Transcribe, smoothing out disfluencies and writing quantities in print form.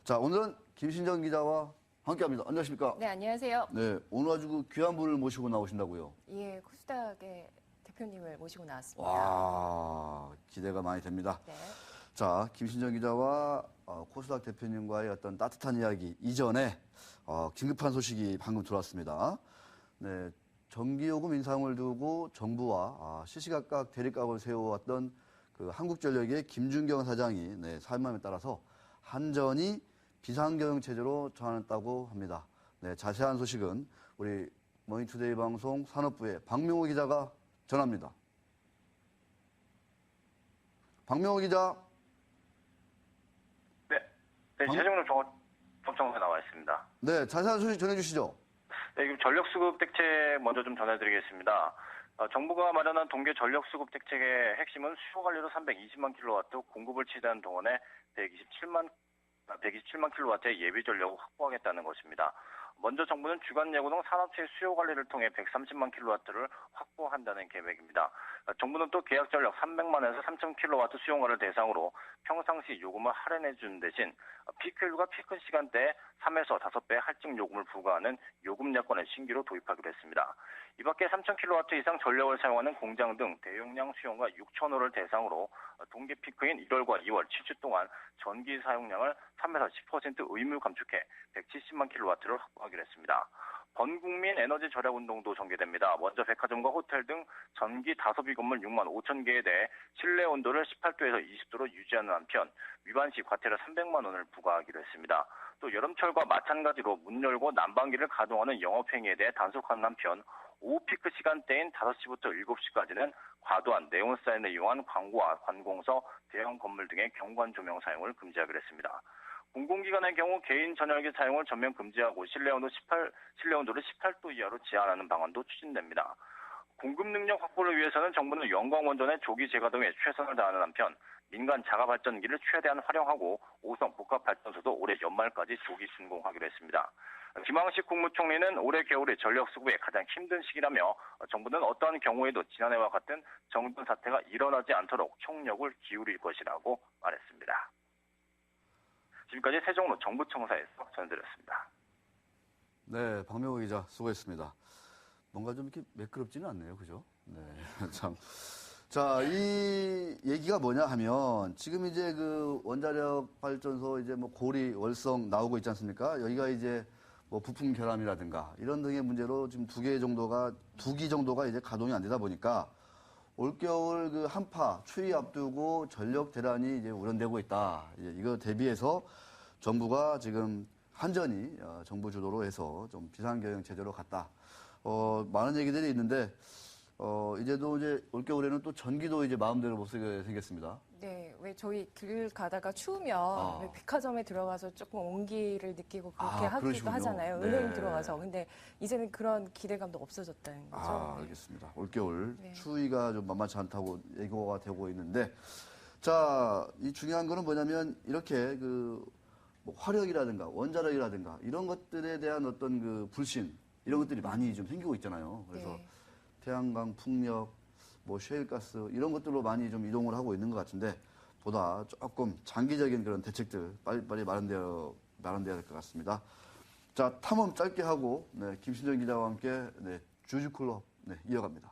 자, 오늘은 김신정 기자와 함께합니다. 안녕하십니까? 네, 안녕하세요. 네, 오늘 아주 그 귀한 분을 모시고 나오신다고요? 예, 코스닥의 대표님을 모시고 나왔습니다. 와, 기대가 많이 됩니다. 네. 자, 김신정 기자와 코스닥 대표님과의 어떤 따뜻한 이야기 이전에 긴급한 소식이 방금 들어왔습니다. 네, 전기요금 인상을 두고 정부와 시시각각 대립각을 세워왔던 그 한국전력의 김준경 사장이 사임함에 따라서 한전이 비상경영 체제로 전환했다고 합니다. 네, 자세한 소식은 우리 머니투데이 방송 산업부의 박명호 기자가 전합니다. 박명호 기자. 네, 최종로 종합정보에 나와 있습니다. 네, 자세한 소식 전해주시죠. 네, 지금 전력수급 대책 먼저 좀 전해드리겠습니다. 정부가 마련한 동계 전력수급 대책의 핵심은 수요 관리로 320만 킬로와트, 공급을 치대한 동안에 127만 킬로와트의 예비 전력을 확보하겠다는 것입니다. 먼저 정부는 주간 예고등 산업체 수요 관리를 통해 130만 킬로와트를 확보한다는 계획입니다. 정부는 또 계약 전력 300만에서 3천 킬로와트 수용화를 대상으로 평상시 요금을 할인해 주는 대신 피크일과 피크 시간대에 3에서 5배 할증 요금을 부과하는 요금 약관을 신규로 도입하기로 했습니다. 이 밖에 3천 킬로와트 이상 전력을 사용하는 공장 등 대용량 수용가 6천 호를 대상으로 동계 피크인 1월과 2월 7주 동안 전기 사용량을 3에서 10% 의무 감축해 170만 킬로와트를 확보하기로 했습니다. 번국민 에너지 절약 운동도 전개됩니다. 먼저 백화점과 호텔 등 전기 다소비 건물 6만 5천 개에 대해 실내 온도를 18도에서 20도로 유지하는 한편 위반 시 과태료 300만 원을 부과하기로 했습니다. 또 여름철과 마찬가지로 문 열고 난방기를 가동하는 영업행위에 대해 단속하는 한편 오후 피크 시간대인 5시부터 7시까지는 과도한 네온사인을 이용한 광고와 관공서, 대형 건물 등의 경관 조명 사용을 금지하기로 했습니다. 공공기관의 경우 개인 전열기 사용을 전면 금지하고 실내 온도를 18도 이하로 제한하는 방안도 추진됩니다. 공급 능력 확보를 위해서는 정부는 영광원전의 조기 재가동에 최선을 다하는 한편 민간 자가발전기를 최대한 활용하고 5성 복합발전소도 올해 연말까지 조기 준공하기로 했습니다. 김황식 국무총리는 올해 겨울이 전력 수급에 가장 힘든 시기라며 정부는 어떠한 경우에도 지난해와 같은 정전 사태가 일어나지 않도록 총력을 기울일 것이라고 말했습니다. 지금까지 세종로 정부청사에서 전해드렸습니다. 네, 박명호 기자 수고했습니다. 뭔가 좀 이렇게 매끄럽지는 않네요, 그죠? 네, 참. 자, 이 얘기가 뭐냐 하면 지금 이제 그 원자력 발전소 이제 뭐 고리, 월성 나오고 있지 않습니까? 여기가 이제 뭐 부품 결함이라든가 이런 등의 문제로 지금 두 기 정도가 이제 가동이 안 되다 보니까 올겨울 그 한파 추위 앞두고 전력 대란이 이제 우려되고 있다. 이거 대비해서 정부가 지금 한전이 정부 주도로 해서 좀 비상경영 체제로 갔다. 많은 얘기들이 있는데 이제도 이제 올겨울에는 또 전기도 이제 마음대로 못 쓰게 생겼습니다. 네, 왜 저희 길 가다가 추우면 왜 백화점에 들어가서 조금 온기를 느끼고 그렇게 하기도 그러시군요. 하잖아요. 네. 은행 들어가서. 근데 이제는 그런 기대감도 없어졌다는 거죠. 네. 알겠습니다. 올겨울 네. 추위가 좀 만만치 않다고 예고가 되고 있는데, 자, 이 중요한 거는 뭐냐면 이렇게 뭐 화력이라든가 원자력이라든가 이런 것들에 대한 어떤 그 불신 이런 것들이 많이 좀 생기고 있잖아요. 그래서 네. 태양광, 풍력, 뭐 셰일가스 이런 것들로 많이 좀 이동을 하고 있는 것 같은데 보다 조금 장기적인 그런 대책들 빨리빨리 마련돼야 될 것 같습니다. 자, 탐험 짧게 하고 김신정 기자와 함께 주주클럽 이어갑니다.